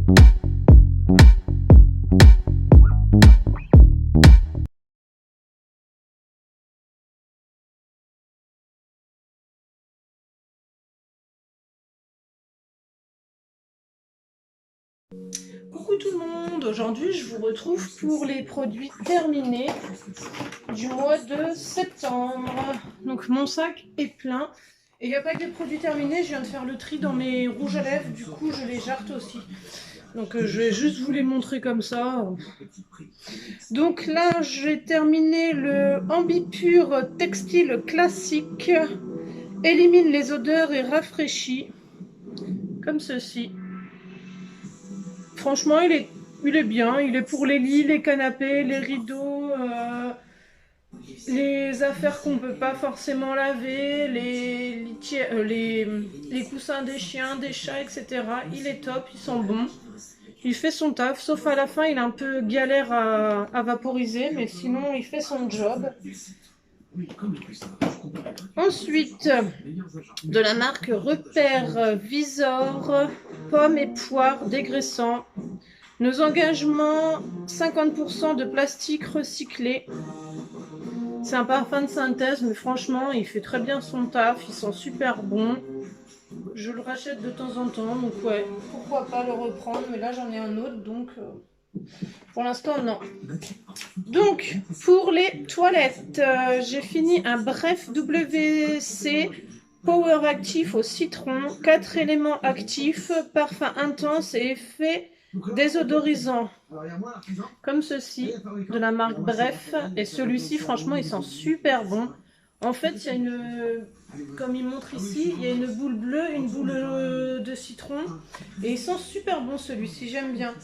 Coucou tout le monde, aujourd'hui je vous retrouve pour les produits terminés du mois de septembre. Donc mon sac est plein et il n'y a pas que des produits terminés, je viens de faire le tri dans mes rouges à lèvres, du coup je les jarte aussi. Donc je vais juste vous les montrer comme ça. Donc là j'ai terminé le Ambipur Textile Classique, élimine les odeurs et rafraîchit, comme ceci. Franchement, il est bien. Il est pour les lits, les canapés, les rideaux, les affaires qu'on ne peut pas forcément laver, les coussins des chiens, des chats, etc. Il est top, il sent bon. Il fait son taf, sauf à la fin, il est un peu galère à vaporiser, mais sinon, il fait son job. Ensuite, de la marque Repère Visor, pommes et poires dégraissants. Nos engagements, 50% de plastique recyclé. C'est un parfum de synthèse, mais franchement, il fait très bien son taf, il sent super bon. Je le rachète de temps en temps, donc ouais, pourquoi pas le reprendre, mais là j'en ai un autre, donc pour l'instant non. Donc, pour les toilettes, j'ai fini un Bref WC Power Actif au citron, 4 éléments actifs, parfum intense et effet désodorisant, comme ceci, de la marque Bref. Et celui-ci, franchement, il sent super bon. En fait, il y a une, comme il montre ici, il y a une boule bleue, une boule de citron. Et il sent super bon celui-ci, j'aime bien.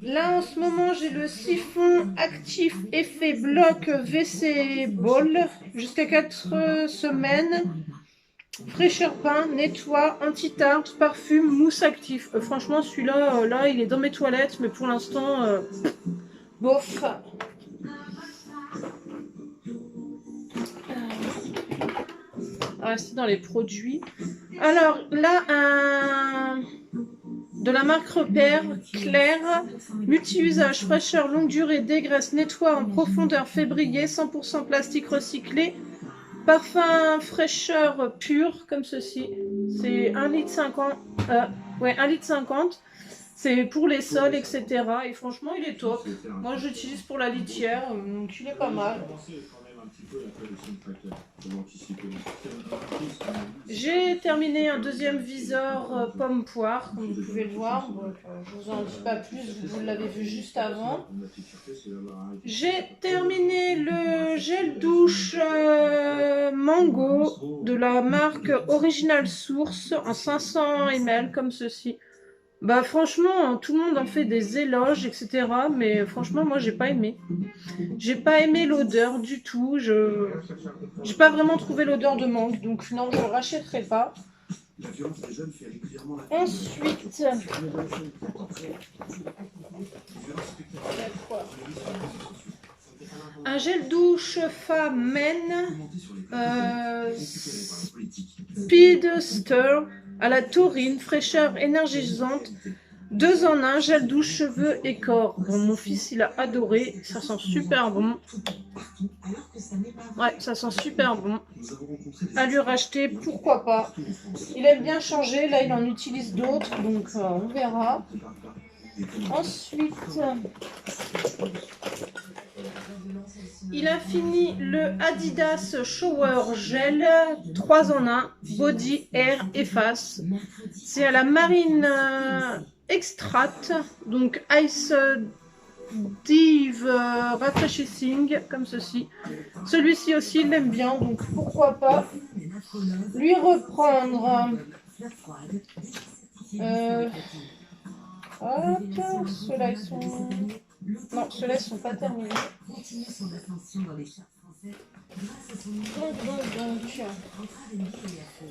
Là, en ce moment, j'ai le siphon actif effet bloc WC Ball jusqu'à 4 semaines. Fraîcheur pain, nettoie, anti-tarte, parfume, mousse actif. Franchement, celui-là, là, il est dans mes toilettes, mais pour l'instant, bof. Rester dans les produits. Alors, là, de la marque Repère, Claire, multi-usage, fraîcheur, longue durée, dégraisse, nettoie en profondeur, fait briller, 100% plastique recyclé. Parfum fraîcheur pur, comme ceci. C'est 1,50 litre. Ouais, 1,50 litre. C'est pour les sols, etc. Et franchement, il est top. Moi, j'utilise pour la litière, donc il est pas mal. J'ai terminé un deuxième viseur pomme-poire, comme vous pouvez le voir. Donc, je vous en dis pas plus, vous l'avez vu juste avant. J'ai terminé le gel douche mango de la marque Original Source en 500 ml, comme ceci. Bah franchement, tout le monde en fait des éloges, etc. Mais franchement, moi, j'ai pas aimé. J'ai pas aimé l'odeur du tout. J'ai pas vraiment trouvé l'odeur de mangue, donc non, je rachèterai pas. Ensuite, un gel douche femme men Speed Stir à la taurine, fraîcheur énergisante. 2 en 1, gel douche, cheveux et corps. Bon, mon fils, il a adoré. Ça sent super bon. Ouais, ça sent super bon. À lui racheter, pourquoi pas. Il aime bien changer. Là, il en utilise d'autres, donc on verra. Ensuite, il a fini le Adidas Shower Gel 3 en 1, body, air et face. C'est à la marine extract, donc Ice Dive Rafraîchissing, comme ceci. Celui-ci aussi, il l'aime bien, donc pourquoi pas lui reprendre. Hop, ceux-là, ils sont... Non, ceux-là, ils sont pas terminés. Donc,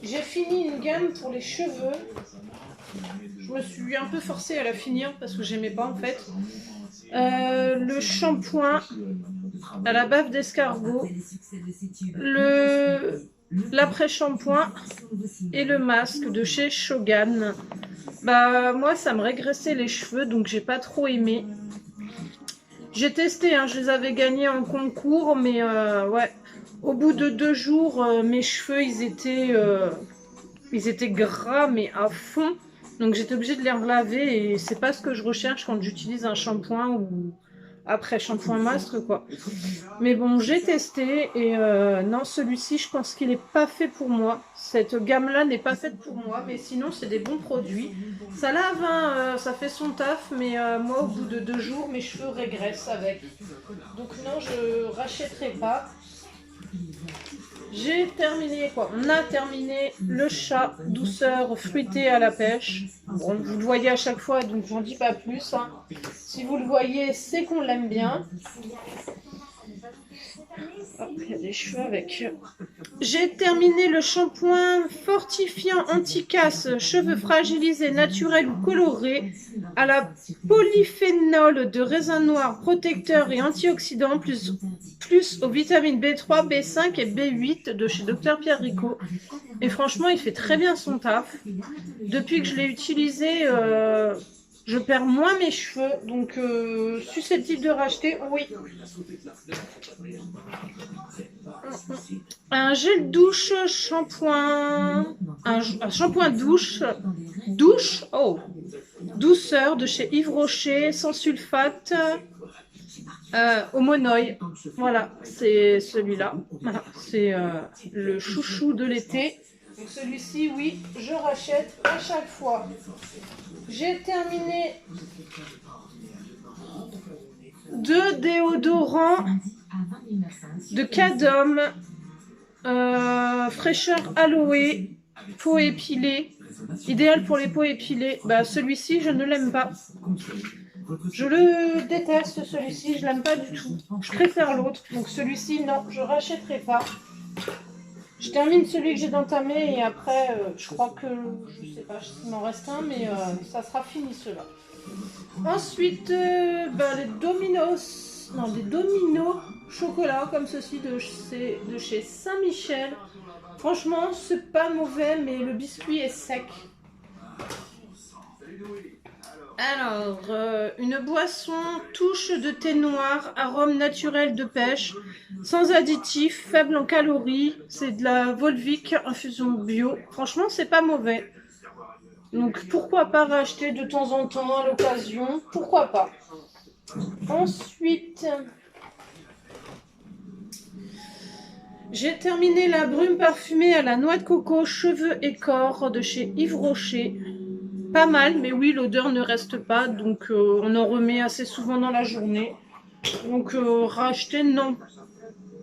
j'ai fini une gamme pour les cheveux. Je me suis un peu forcée à la finir parce que j'aimais pas en fait. Le shampoing à la bave d'escargot. l'après-shampoing et le masque de chez Shogun. Bah moi ça me régressait les cheveux donc j'ai pas trop aimé. J'ai testé, hein, je les avais gagnés en concours, mais ouais, au bout de 2 jours, mes cheveux ils étaient gras mais à fond. Donc j'étais obligée de les relaver et c'est pas ce que je recherche quand j'utilise un shampoing ou après shampoing masque quoi. Mais bon, j'ai testé et non, celui-ci, je pense qu'il n'est pas fait pour moi. Cette gamme-là n'est pas faite pour moi, mais sinon, c'est des bons produits. Ça lave, hein, ça fait son taf, mais moi, au bout de 2 jours, mes cheveux régressent avec. Donc non, je rachèterai pas. J'ai terminé quoi? On a terminé le chat douceur fruitée à la pêche. Bon, vous le voyez à chaque fois, donc j'en dis pas plus. Hein. Si vous le voyez, c'est qu'on l'aime bien. Hop, il y a des cheveux avec. J'ai terminé le shampoing fortifiant anti-casse cheveux fragilisés, naturels ou colorés à la polyphénol de raisin noir protecteur et antioxydant plus aux vitamines B3, B5 et B8 de chez Dr Pierre Rico. Et franchement, il fait très bien son taf. Depuis que je l'ai utilisé, je perds moins mes cheveux, donc susceptible de racheter, oui. Un gel douche, shampoing, un shampoing douche, oh, douceur de chez Yves Rocher, sans sulfate, au monoï. Voilà, c'est celui-là. Voilà, c'est le chouchou de l'été. Donc celui-ci, oui, je rachète à chaque fois. J'ai terminé 2 déodorants de Cadom, fraîcheur aloe, peau épilée, idéal pour les peaux épilées. Bah, celui-ci, je ne l'aime pas. Je le déteste, celui-ci, je l'aime pas du tout. Je préfère l'autre, donc celui-ci, non, je rachèterai pas. Je termine celui que j'ai entamé et après, je crois que, je sais pas s'il m'en reste un, mais ça sera fini cela. Ensuite, les Dominos chocolat comme ceci de chez Saint-Michel. Franchement, c'est pas mauvais, mais le biscuit est sec. Alors, une boisson touche de thé noir, arôme naturel de pêche, sans additifs, faible en calories. C'est de la Volvic infusion bio. Franchement, c'est pas mauvais. Donc, pourquoi pas racheter de temps en temps à l'occasion? Pourquoi pas? Ensuite, j'ai terminé la brume parfumée à la noix de coco, cheveux et corps de chez Yves Rocher. Pas mal, mais oui, l'odeur ne reste pas, donc on en remet assez souvent dans la journée. Donc racheter, non.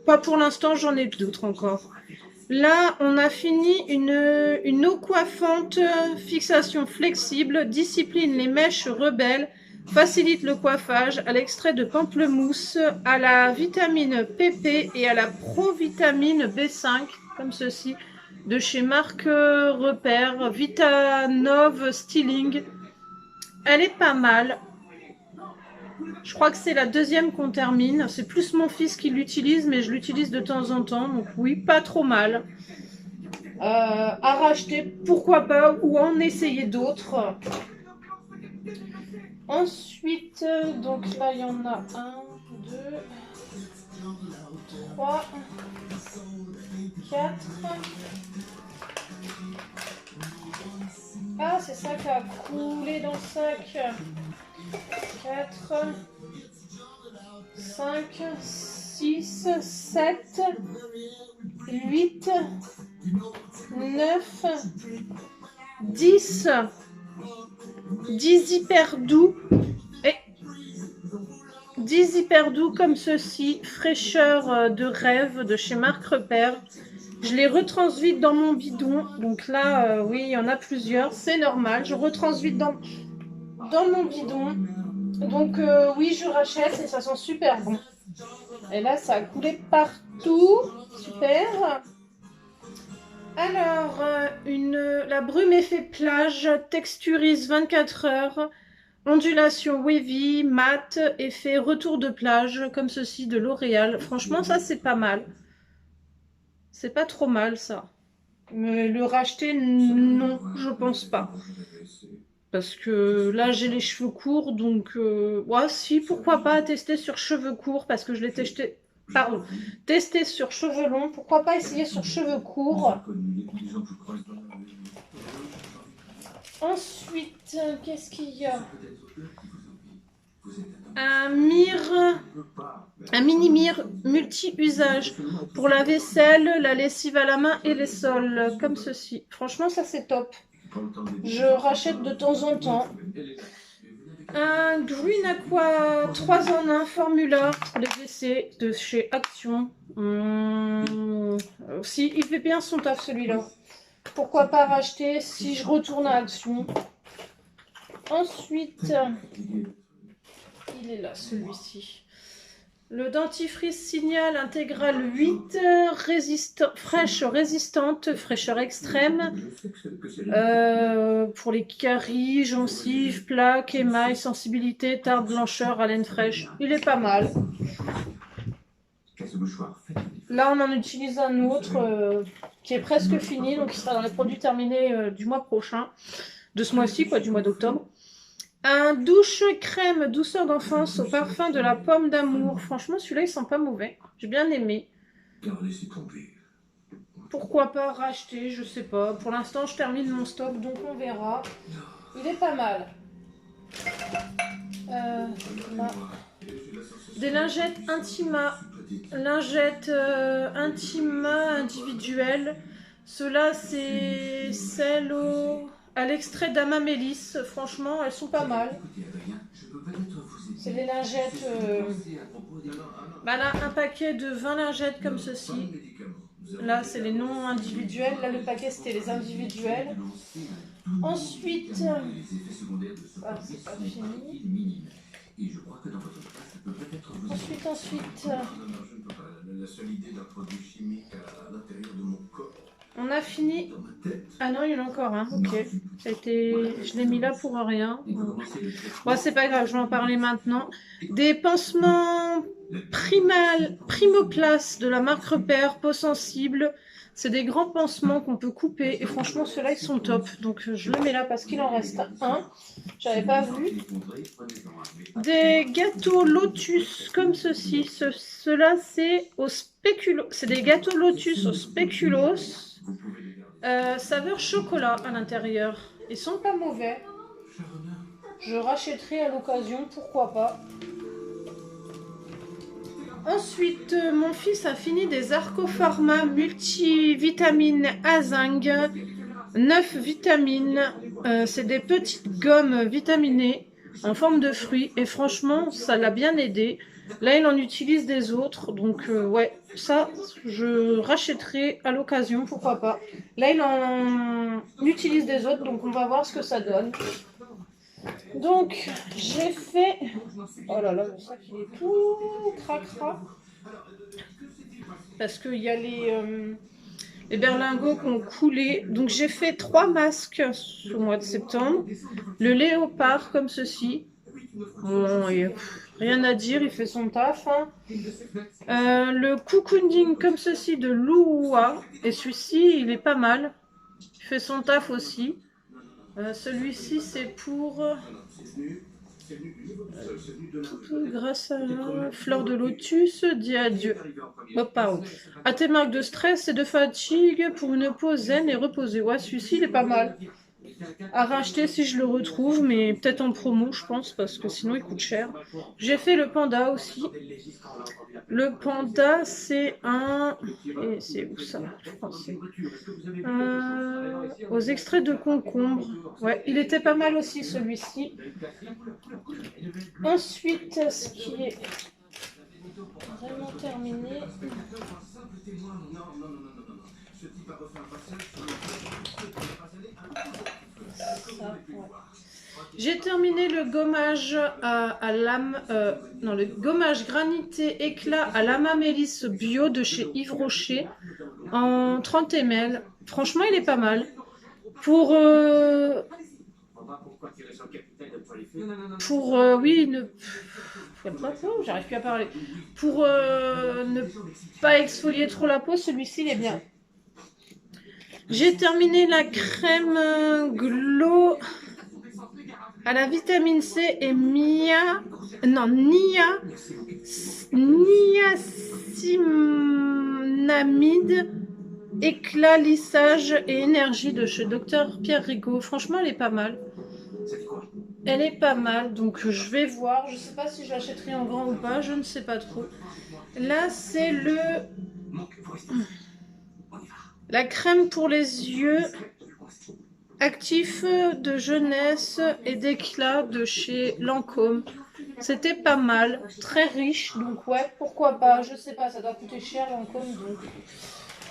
Pas pour l'instant, j'en ai d'autres encore. Là, on a fini une eau coiffante, fixation flexible, discipline les mèches rebelles, facilite le coiffage à l'extrait de pamplemousse, à la vitamine PP et à la provitamine B5, comme ceci. De chez Marc Repère, Vitanove Styling. Elle est pas mal. Je crois que c'est la 2e qu'on termine. C'est plus mon fils qui l'utilise, mais je l'utilise de temps en temps. Donc oui, pas trop mal. À racheter, pourquoi pas, ou en essayer d'autres. Ensuite, donc là, il y en a 1, 2, 3, 4... Ah, c'est ça qui a coulé dans le sac. 4, 5, 6, 7, 8, 9, 10. 10 hyper doux. Et 10 hyper doux comme ceci. Fraîcheur de rêve de chez Marc Repère. Je les retransvite dans mon bidon. Donc là, oui, il y en a plusieurs. C'est normal. Je retransvite dans mon bidon. Donc oui, je rachète et ça sent super bon. Et là, ça a coulé partout. Super. Alors, la brume effet plage, texturise 24 heures. Ondulation wavy, mat, effet retour de plage, comme ceci de L'Oréal. Franchement, ça, c'est pas mal. C'est pas trop mal ça. Mais le racheter, non, je pense pas. Parce que là, j'ai les cheveux courts, donc... ouais, si, pourquoi pas tester sur cheveux courts, parce que je l'ai testé... Pardon, testé sur cheveux longs. Pourquoi pas essayer sur cheveux courts. Ensuite, qu'est-ce qu'il y a? Un mini-mire multi-usage pour la vaisselle, la lessive à la main et les sols, comme ceci. Franchement, ça c'est top. Je rachète de temps en temps. Un Green Aqua 3 en 1 Formula pour les WC de chez Action. Si, il fait bien son taf celui-là. Pourquoi pas racheter si je retourne à Action. Ensuite, il est là celui-ci. Le dentifrice Signal Intégral 8, fraîche résistante, fraîcheur extrême, pour les caries, gencives, plaques, émail, sensibilité, tarte, blancheur, haleine fraîche. Il est pas mal. Là, on en utilise un autre qui est presque fini, donc il sera dans les produits terminés du mois prochain, de ce mois-ci, quoi, du mois d'octobre. Un douche crème douceur d'enfance au parfum de la pomme d'amour. Franchement, celui-là, il sent pas mauvais. J'ai bien aimé. Pourquoi pas racheter, je sais pas. Pour l'instant, je termine mon stock, donc on verra. Il est pas mal. Là. Des lingettes Intima. Lingettes Intima individuelles. Ceux-là, c'est celles à l'extrait d'Amamélis. Franchement, elles sont pas mal. C'est les lingettes... Bah là, un paquet de 20 lingettes comme ceci. Là, c'est les non individuels. Là, le paquet, c'était les individuels. Ensuite... Ah, c'est pas fini. Ensuite... On a fini. Ah non, il y en a encore un. Ok. Ça a été... Je l'ai mis là pour rien. Bon, c'est pas grave, je vais en parler maintenant. Des pansements Primoplace de la marque Repère, peau sensible. C'est des grands pansements qu'on peut couper. Et franchement, ceux-là, ils sont top. Donc, je le mets là parce qu'il en reste un. J'avais pas vu. Des gâteaux Lotus comme ceci. Ceux-là, c'est au spéculoos. C'est des gâteaux Lotus au spéculoos. Saveur chocolat à l'intérieur. Ils sont pas mauvais. Je rachèterai à l'occasion, pourquoi pas. Ensuite, mon fils a fini des Arcopharma multivitamines à zinc. 9 vitamines. C'est des petites gommes vitaminées en forme de fruits. Et franchement, ça l'a bien aidé. Là, il en utilise des autres. Donc, ouais, ça, je rachèterai à l'occasion, pourquoi pas. Là, il en utilise des autres. Donc, on va voir ce que ça donne. Donc, j'ai fait... Oh là là, le sac, il est tout cracra. Parce qu'il y a les berlingots qui ont coulé. Donc, j'ai fait 3 masques au mois de septembre. Le léopard, comme ceci. Bon, rien à dire, il fait son taf. Hein. Le cocooning, comme ceci, de Lououa. Et celui-ci, il est pas mal. Il fait son taf aussi. Celui-ci, c'est pour... grâce à la fleur de lotus, dis adieu. Oh, pardon. À tes marques de stress et de fatigue pour une peau zen et reposée. Ouais, celui-ci, il est pas mal. À racheter si je le retrouve, mais peut-être en promo, je pense, parce que sinon il coûte cher. J'ai fait le panda aussi. Le panda, c'est un... Et c'est où ça? Aux extraits de concombre. Ouais, il était pas mal aussi celui-ci. Ensuite, ce qui est vraiment terminé... Ça, ouais. J'ai terminé le gommage à lame, non, le gommage granité éclat à l'amamélis bio de chez Yves Rocher en 30 ml. Franchement, il est pas mal. Pour oui, j'arrive plus à parler. Pour ne pas exfolier trop la peau, celui-ci il est bien. J'ai terminé la crème Glow à la vitamine C et niacinamide, éclat, lissage et énergie de chez Dr Pierre Rigaud. Franchement, elle est pas mal. Elle est pas mal, donc je vais voir. Je sais pas si je l'achèterai en grand ou pas, je ne sais pas trop. Là, c'est la crème pour les yeux actif de jeunesse et d'éclat de chez Lancôme. C'était pas mal, très riche, donc ouais, pourquoi pas. Je sais pas, ça doit coûter cher Lancôme, donc...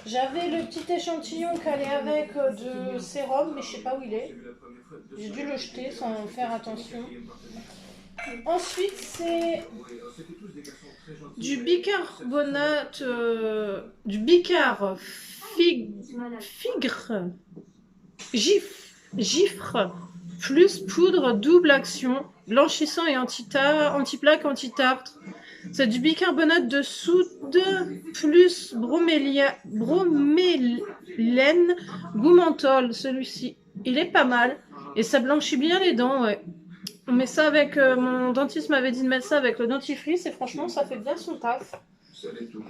J'avais le petit échantillon qui allait avec de sérum, mais je sais pas où il est. J'ai dû le jeter sans faire attention. Ensuite, c'est du bicarbonate, du bicard gifre, plus poudre double action, blanchissant et anti-plaque, anti-tartre. C'est du bicarbonate de soude plus bromélène goût menthol. Celui-ci, il est pas mal et ça blanchit bien les dents, ouais. On met ça avec, mon dentiste m'avait dit de mettre ça avec le dentifrice et franchement ça fait bien son taf.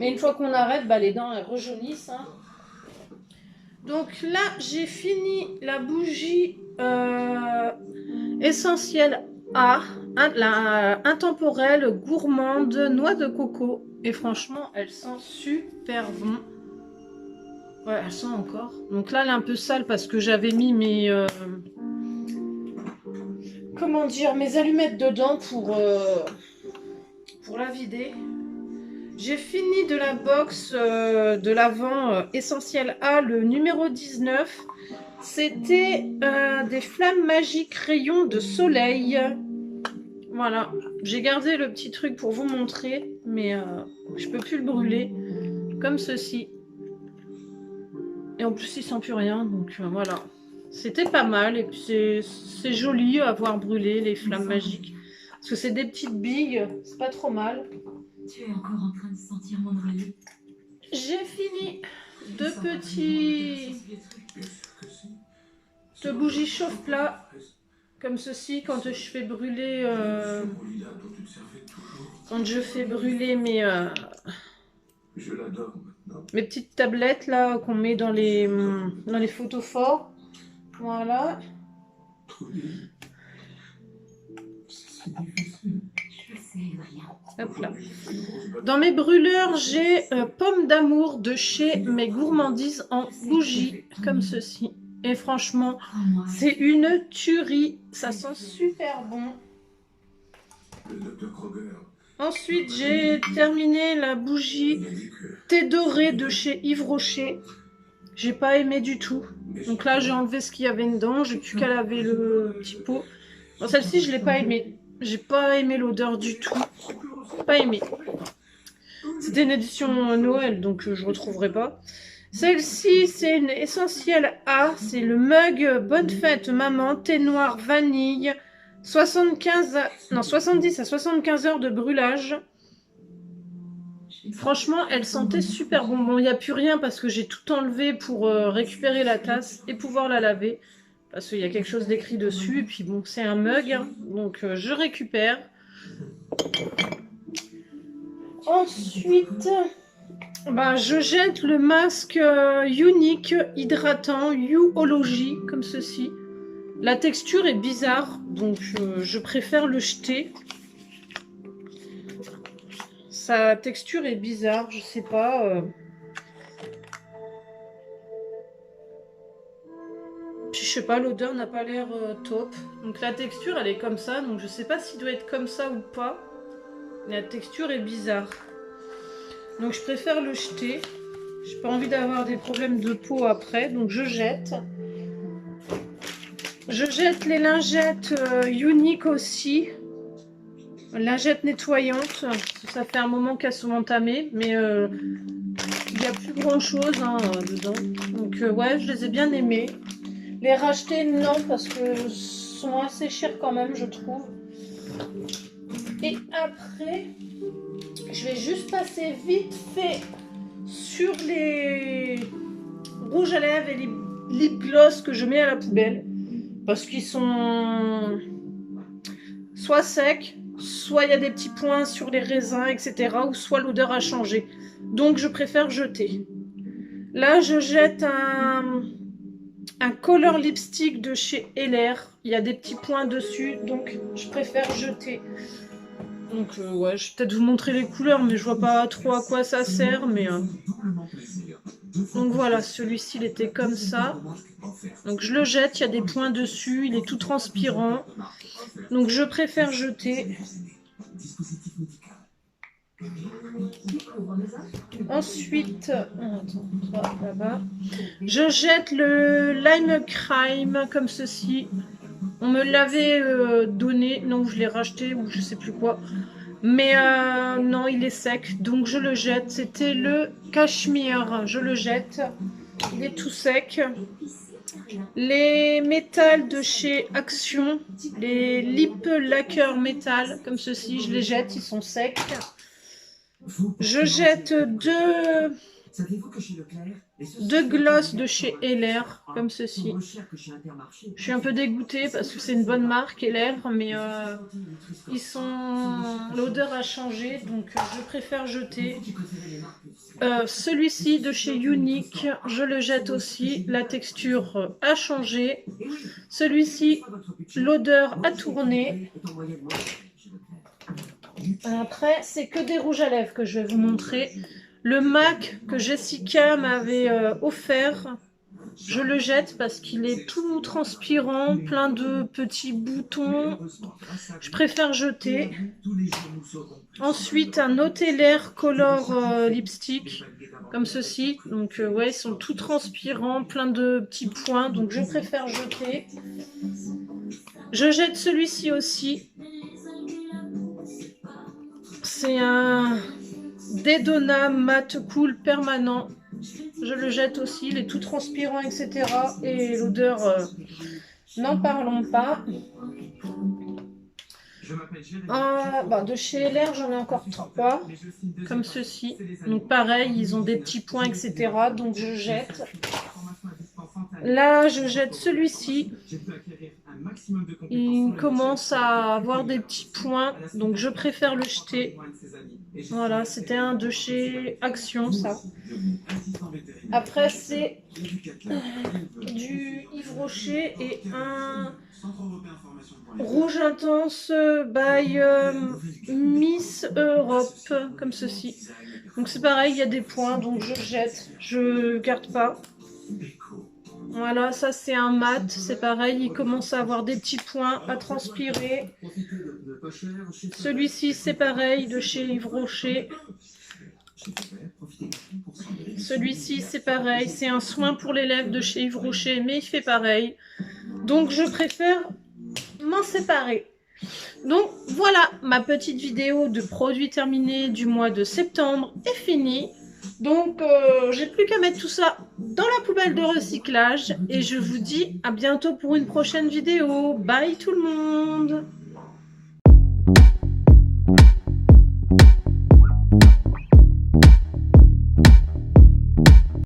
Mais une fois qu'on arrête, bah, les dents elles rejaunissent. Hein. Donc là j'ai fini la bougie essentielle A, la intemporelle gourmande noix de coco. Et franchement elle sent super bon. Ouais, elle sent encore. Donc là elle est un peu sale parce que j'avais mis mes... comment dire, mes allumettes dedans pour la vider. J'ai fini de la box de l'avant essentiel A, le numéro 19. C'était des flammes magiques rayons de soleil. Voilà, j'ai gardé le petit truc pour vous montrer, mais je peux plus le brûler, comme ceci. Et en plus il sent plus rien, donc voilà. C'était pas mal, et puis c'est joli à voir brûler les flammes magiques. Parce que c'est des petites billes, c'est pas trop mal. Tu es encore en train de sentir mon oreiller. J'ai fini deux bougies chauffe-plat, comme ceci, quand je fais brûler... quand je fais brûler mes petites tablettes là qu'on met dans les photophores. Voilà. Hop là. Dans mes brûleurs, j'ai pomme d'amour de chez mes gourmandises en bougie, comme ceci. Et franchement, c'est une tuerie. Ça sent super bon. Ensuite, j'ai terminé la bougie thé doré de chez Yves Rocher. J'ai pas aimé du tout. Donc là, j'ai enlevé ce qu'il y avait dedans. J'ai plus qu'à laver le petit pot. Bon, celle-ci, je l'ai pas aimée. J'ai pas aimé l'odeur du tout. Pas aimé. C'était une édition Noël, donc je retrouverai pas. Celle-ci, c'est une essentielle A. C'est le mug Bonne Fête Maman, thé noir vanille. 70 à 75 heures de brûlage. Franchement, elle sentait super bon. Bon, il n'y a plus rien parce que j'ai tout enlevé pour récupérer la tasse et pouvoir la laver. Parce qu'il y a quelque chose d'écrit dessus. Et puis bon, c'est un mug. Hein, donc je récupère. Ensuite, bah, je jette le masque Unique hydratant You-ology, comme ceci. La texture est bizarre, donc je préfère le jeter. Sa texture est bizarre, je sais pas. Je sais pas, l'odeur n'a pas l'air top. Donc la texture, elle est comme ça, donc je sais pas s'il doit être comme ça ou pas. La texture est bizarre. Donc je préfère le jeter. J'ai pas envie d'avoir des problèmes de peau après, donc je jette. Je jette les lingettes Unique aussi. Lingettes nettoyantes. Ça fait un moment qu'elles sont entamées, mais il n'y a plus grand chose hein, dedans. Donc ouais, je les ai bien aimées. Les racheter, non, parce que sont assez chers quand même, je trouve. Et après, je vais juste passer vite fait sur les rouges à lèvres et les lip gloss que je mets à la poubelle. Parce qu'ils sont soit secs, soit il y a des petits points sur les raisins, etc. Ou soit l'odeur a changé. Donc je préfère jeter. Là, je jette un color lipstick de chez Heller. Il y a des petits points dessus, donc je préfère jeter. Donc ouais, je vais peut-être vous montrer les couleurs, mais je vois pas trop à quoi ça sert. Mais donc voilà, celui-ci il était comme ça. Donc je le jette, il y a des points dessus, il est tout transpirant. Donc je préfère jeter. Ensuite, attends, là-bas. Je jette le Lime Crime comme ceci. On me l'avait donné, non, je l'ai racheté ou je sais plus quoi. Mais non, il est sec, donc je le jette. C'était le cachemire, je le jette. Il est tout sec. Les métals de chez Action, les lip lacquer métal comme ceci, je les jette, ils sont secs. Je jette deux gloss de chez Heller, comme ceci. Je suis un peu dégoûtée parce que c'est une bonne marque, Heller, mais l'odeur a changé, donc je préfère jeter. Celui-ci de chez Unique, je le jette aussi. La texture a changé. Celui-ci, l'odeur a tourné. Après, c'est que des rouges à lèvres que je vais vous montrer. Le MAC que Jessica m'avait offert, je le jette parce qu'il est tout transpirant, plein de petits boutons. Je préfère jeter. Ensuite, un Hoteler Color Lipstick, comme ceci. Donc, ouais, ils sont tout transpirants, plein de petits points. Donc, je préfère jeter. Je jette celui-ci aussi. C'est un Dedona Matte Cool permanent. Je le jette aussi, il est tout transpirant, etc. Et l'odeur, n'en parlons pas. De chez Heller, j'en ai encore 3, comme ceci. Donc pareil, ils ont des petits points, etc. Donc je jette. Là, je jette celui-ci. Il commence à avoir des petits points, donc je préfère le jeter. Voilà, c'était un de chez Action, ça. Après, c'est du Yves Rocher et un rouge intense by Miss Europe, comme ceci. Donc c'est pareil, il y a des points, donc je jette, je garde pas. Voilà, ça c'est un mat, c'est pareil, il commence à avoir des petits points, à transpirer. Celui-ci c'est pareil, de chez Yves Rocher. Celui-ci c'est pareil, c'est un soin pour les lèvres de chez Yves Rocher, mais il fait pareil. Donc je préfère m'en séparer. Donc voilà, ma petite vidéo de produits terminés du mois de septembre est finie. Donc j'ai plus qu'à mettre tout ça dans la poubelle de recyclage et je vous dis à bientôt pour une prochaine vidéo. Bye tout le monde!